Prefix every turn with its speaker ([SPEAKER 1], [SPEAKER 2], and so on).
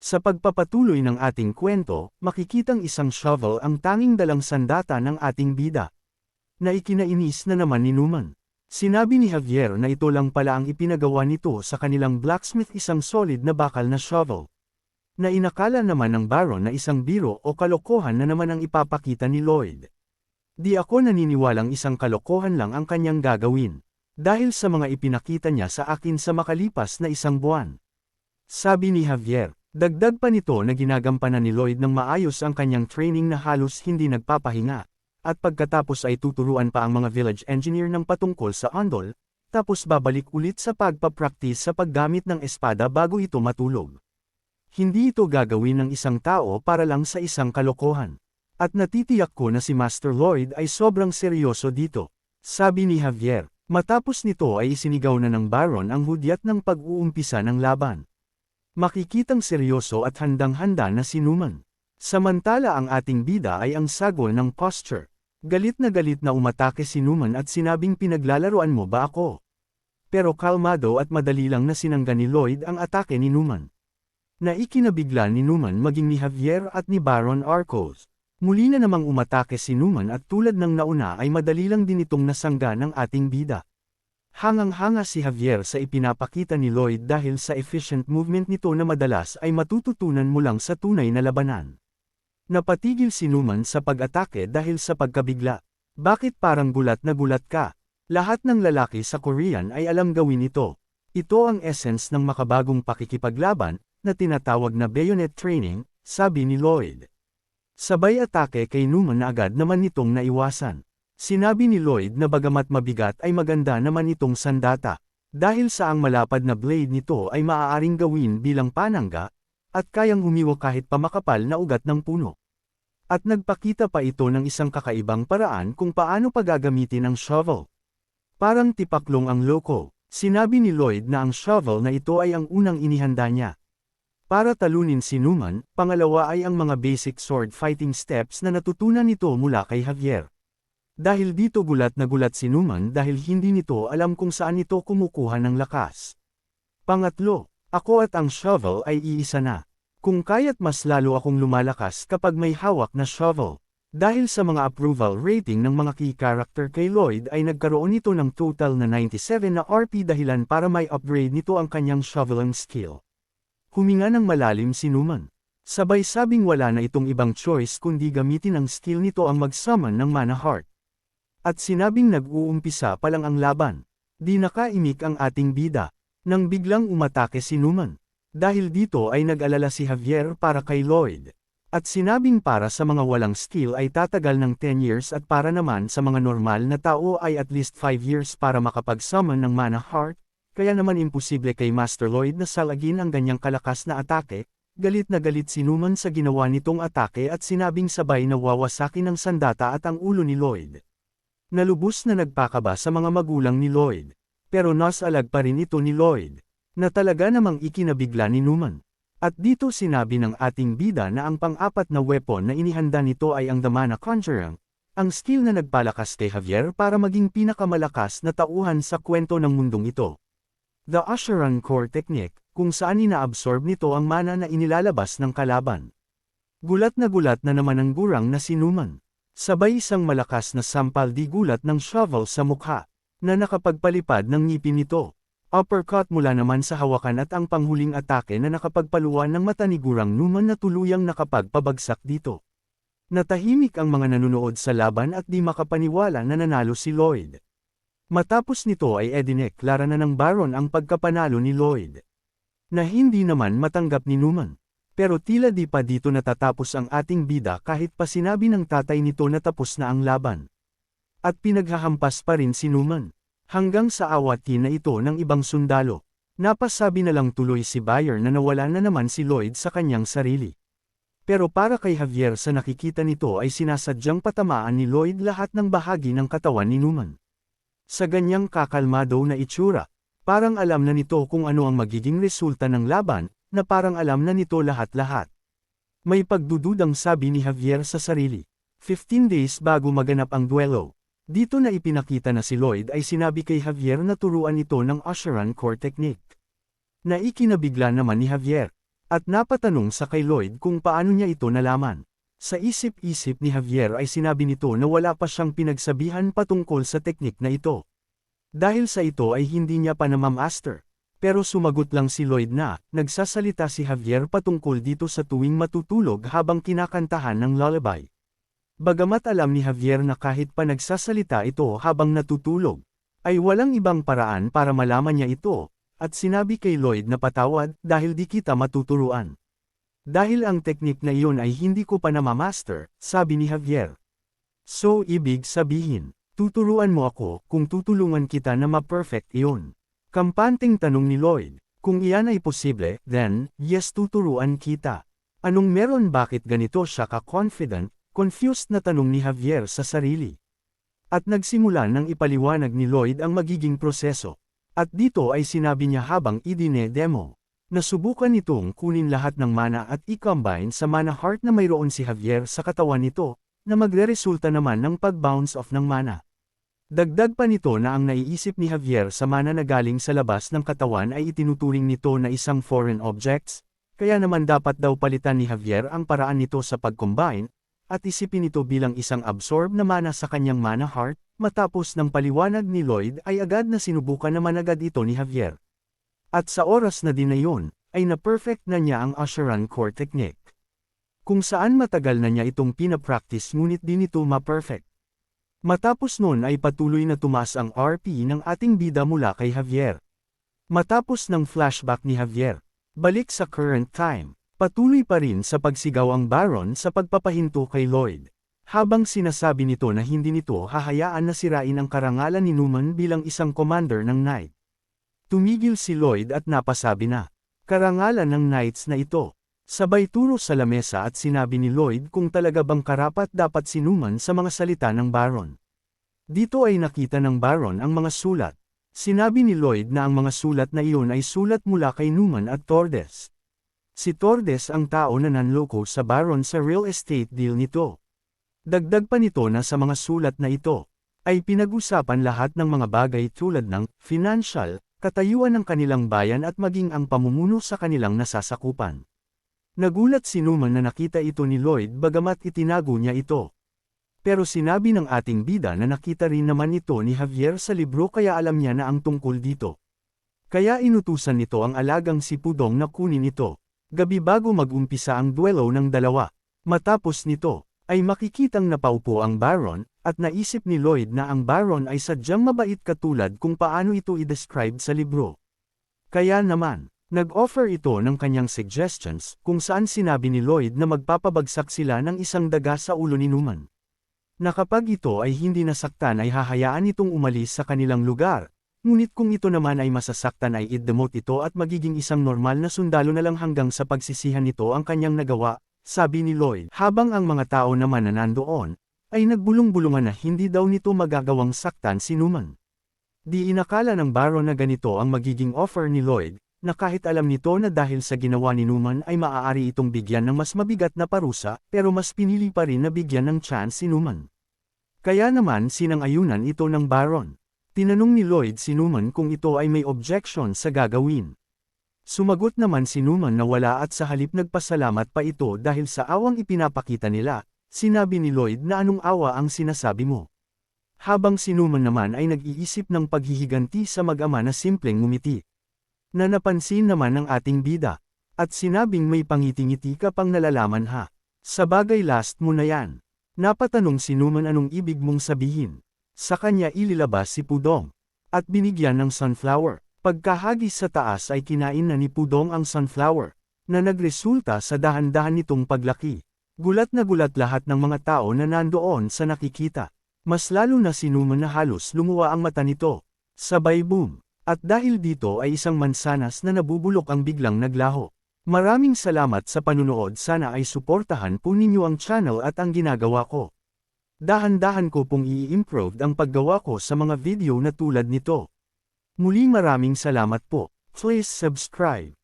[SPEAKER 1] Sa pagpapatuloy ng ating kwento, makikitang isang shovel ang tanging dalang sandata ng ating bida. Na ikinainis na naman ni Numan. Sinabi ni Javier na ito lang pala ang ipinagawa nito sa kanilang blacksmith, isang solid na bakal na shovel. Na inakala naman ng Baron na isang biro o kalokohan na naman ang ipapakita ni Lloyd. Di ako naniniwalang isang kalokohan lang ang kanyang gagawin. Dahil sa mga ipinakita niya sa akin sa makalipas na isang buwan. Sabi ni Javier. Dagdag pa nito na ginagampanan ni Lloyd ng maayos ang kanyang training na halos hindi nagpapahinga, at pagkatapos ay tuturuan pa ang mga village engineer ng patungkol sa ondol, tapos babalik ulit sa pagpapractice sa paggamit ng espada bago ito matulog. Hindi ito gagawin ng isang tao para lang sa isang kalokohan. At natitiyak ko na si Master Lloyd ay sobrang seryoso dito, sabi ni Javier. Matapos nito ay isinigaw na ng Baron ang hudyat ng pag-uumpisa ng laban. Makikitang seryoso at handang-handa na si Numan. Samantala ang ating bida ay ang sagol ng posture. Galit na umatake si Numan at sinabing, pinaglalaroan mo ba ako? Pero kalmado at madali lang na sinangga ni Lloyd ang atake ni Numan. Naikinabigla ni Numan maging ni Javier at ni Baron Arcos. Muli na namang umatake si Numan at tulad ng nauna ay madali lang din itong nasangga ng ating bida. Hangang-hanga si Javier sa ipinapakita ni Lloyd dahil sa efficient movement nito na madalas ay matututunan mo lang sa tunay na labanan. Napatigil si Numan sa pag-atake dahil sa pagkabigla. Bakit parang gulat na gulat ka? Lahat ng lalaki sa Korean ay alam gawin ito. Ito ang essence ng makabagong pakikipaglaban, na tinatawag na bayonet training, sabi ni Lloyd. Sabay atake kay Numan na agad naman nitong naiwasan. Sinabi ni Lloyd na bagamat mabigat ay maganda naman itong sandata, dahil sa ang malapad na blade nito ay maaaring gawin bilang panangga, at kayang humiwa kahit pa makapal na ugat ng puno. At nagpakita pa ito ng isang kakaibang paraan kung paano pagagamitin ang shovel. Parang tipaklong ang loko, sinabi ni Lloyd na ang shovel na ito ay ang unang inihanda niya. Para talunin si Numan, pangalawa ay ang mga basic sword fighting steps na natutunan nito mula kay Javier. Dahil dito gulat na gulat si Numan dahil hindi nito alam kung saan ito kumukuha ng lakas. Pangatlo, ako at ang shovel ay iisa na. Kung kaya't mas lalo akong lumalakas kapag may hawak na shovel. Dahil sa mga approval rating ng mga key character kay Lloyd ay nagkaroon nito ng total na 97 na RP dahilan para may upgrade nito ang kanyang shoveling skill. Huminga ng malalim si Numan. Sabay sabing wala na itong ibang choice kundi gamitin ang skill nito ang mag-summon ng mana heart. At sinabing nag-uumpisa pa lang ang laban. Di nakaimik ang ating bida. Nang biglang umatake si Numan. Dahil dito ay nag-alala si Javier para kay Lloyd. At sinabing para sa mga walang skill ay tatagal ng 10 years at para naman sa mga normal na tao ay at least 5 years para makapag-summon ng mana heart. Kaya naman imposible kay Master Lloyd na salagin ang ganyang kalakas na atake. Galit na galit si Numan sa ginawa nitong atake at sinabing sabay na wawasakin ng sandata at ang ulo ni Lloyd. Nalubos na nagpakaba sa mga magulang ni Lloyd. Pero nasalag pa rin ito ni Lloyd, na talaga namang ikinabigla ni Numan. At dito sinabi ng ating bida na ang pang-apat na weapon na inihanda nito ay ang The Mana Conjuring, ang skill na nagpalakas kay Javier para maging pinakamalakas na tauhan sa kwento ng mundong ito. The Asheran Core Technique, kung saan ina-absorb nito ang mana na inilalabas ng kalaban. Gulat na naman ang gurang na si Numan. Sabay isang malakas na sampal di gulat ng shovel sa mukha, na nakapagpalipad ng ngipin nito. Uppercut mula naman sa hawakan at ang panghuling atake na nakapagpaluan ng mata ni Gurang Numan na tuluyang nakapagpabagsak dito. Natahimik ang mga nanunood sa laban at di makapaniwala na nanalo si Lloyd. Matapos nito ay idineklara na ng Baron ang pagkapanalo ni Lloyd. Na hindi naman matanggap ni Numan. Pero tila di pa dito natatapos ang ating bida kahit pa sinabi ng tatay nito na tapos na ang laban. At pinaghahampas pa rin si Numan. Hanggang sa awatin na ito ng ibang sundalo. Napasabi na lang tuloy si Bayer na nawala na naman si Lloyd sa kanyang sarili. Pero para kay Javier sa nakikita nito ay sinasadyang patamaan ni Lloyd lahat ng bahagi ng katawan ni Numan. Sa ganyang kakalmado na itsura, parang alam na nito kung ano ang magiging resulta ng laban, na parang alam na nito lahat-lahat. May pagdududang sabi ni Javier sa sarili. 15 days bago maganap ang duelo. Dito na ipinakita na si Lloyd ay sinabi kay Javier na turuan ito ng Asheran Core Technique. Naikinabigla naman ni Javier. At napatanong sa kay Lloyd kung paano niya ito nalaman. Sa isip-isip ni Javier ay sinabi nito na wala pa siyang pinagsabihan patungkol sa teknik na ito. Dahil sa ito ay hindi niya pa namamaster. Pero sumagot lang si Lloyd na, nagsasalita si Javier patungkol dito sa tuwing matutulog habang kinakantahan ng lullaby. Bagamat alam ni Javier na kahit pa nagsasalita ito habang natutulog, ay walang ibang paraan para malaman niya ito, at sinabi kay Lloyd na patawad dahil di kita matuturuan. Dahil ang teknik na iyon ay hindi ko pa namamaster, sabi ni Javier. So ibig sabihin, tuturuan mo ako kung tutulungan kita na ma-perfect iyon. Kampanteng tanong ni Lloyd, kung iyan ay posible, then, yes tuturuan kita. Anong meron bakit ganito siya ka-confident, confused na tanong ni Javier sa sarili. At nagsimula ng ipaliwanag ni Lloyd ang magiging proseso. At dito ay sinabi niya habang idine-demo. Nasubukan nitong kunin lahat ng mana at i-combine sa mana heart na mayroon si Javier sa katawan nito, na magre-resulta naman ng pag-bounce off ng mana. Dagdag pa nito na ang naiisip ni Javier sa mana na galing sa labas ng katawan ay itinuturing nito na isang foreign objects, kaya naman dapat daw palitan ni Javier ang paraan nito sa pag-combine, at isipin ito bilang isang absorb na mana sa kanyang mana heart. Matapos ng paliwanag ni Lloyd ay agad na sinubukan naman agad ito ni Javier. At sa oras na din na yun, ay na-perfect na niya ang Asheran Core Technique. Kung saan matagal na niya itong pinapractice ngunit din ito ma-perfect. Matapos nun ay patuloy na tumaas ang RP ng ating bida mula kay Javier. Matapos ng flashback ni Javier, balik sa current time, patuloy pa rin sa pagsigaw ang Baron sa pagpapahinto kay Lloyd. Habang sinasabi nito na hindi nito hahayaan na sirain ang karangalan ni Newman bilang isang commander ng Knight. Tumigil si Lloyd at napasabi na, karangalan ng Knights na ito. Sabay turo sa lamesa at sinabi ni Lloyd kung talaga bang karapat dapat si Newman sa mga salita ng Baron. Dito ay nakita ng Baron ang mga sulat. Sinabi ni Lloyd na ang mga sulat na iyon ay sulat mula kay Newman at Tordes. Si Tordes ang tao na nanloko sa Baron sa real estate deal nito. Dagdag pa nito na sa mga sulat na ito, ay pinag-usapan lahat ng mga bagay tulad ng financial, katayuan ng kanilang bayan at maging ang pamumuno sa kanilang nasasakupan. Nagulat si Newman na nakita ito ni Lloyd bagamat itinago niya ito. Pero sinabi ng ating bida na nakita rin naman ito ni Javier sa libro kaya alam niya na ang tungkol dito. Kaya inutusan nito ang alagang si Pudong na kunin ito, gabi bago mag-umpisa ang duelo ng dalawa. Matapos nito, ay makikitang napaupo ang Baron, at naisip ni Lloyd na ang Baron ay sadyang mabait katulad kung paano ito i-describe sa libro. Kaya naman, nag-offer ito ng kanyang suggestions kung saan sinabi ni Lloyd na magpapabagsak sila ng isang daga sa ulo ni Newman. Na kapag ito ay hindi nasaktan ay hahayaan itong umalis sa kanilang lugar, ngunit kung ito naman ay masasaktan ay i-demote ito at magiging isang normal na sundalo na lang hanggang sa pagsisihan nito ang kanyang nagawa, sabi ni Lloyd. Habang ang mga tao naman na nandoon, ay nagbulong-bulungan na hindi daw nito magagawang saktan si Newman. Di inakala ng Baron na ganito ang magiging offer ni Lloyd, na kahit alam nito na dahil sa ginawa ni Newman ay maaari itong bigyan ng mas mabigat na parusa, pero mas pinili pa rin na bigyan ng chance si Newman. Kaya naman sinang-ayunan ito ng Baron. Tinanong ni Lloyd si Newman kung ito ay may objection sa gagawin. Sumagot naman si Newman na wala at sa halip nagpasalamat pa ito dahil sa awang ipinapakita nila. Sinabi ni Lloyd na anong awa ang sinasabi mo. Habang si Newman naman ay nag-iisip ng paghihiganti sa mag-ama na simpleng ngumiti. Na napansin naman ng ating bida. At sinabing may pangiti-ngiti ka pang nalalaman ha. Sabagay last mo na yan. Napatanong si Newman anong ibig mong sabihin. Sa kanya ililabas si Pudong. At binigyan ng sunflower. Pagkahagis sa taas ay kinain na ni Pudong ang sunflower. Na nagresulta sa dahan-dahan nitong paglaki. Gulat na gulat lahat ng mga tao na nandoon sa nakikita. Mas lalo na si Newman na halos lumuwa ang mata nito. Sabay boom. At dahil dito ay isang mansanas na nabubulok ang biglang naglaho. Maraming salamat sa panunood, sana ay suportahan po ninyo ang channel at ang ginagawa ko. Dahan-dahan ko pong i-improve ang paggawa ko sa mga video na tulad nito. Muli maraming salamat po. Please subscribe.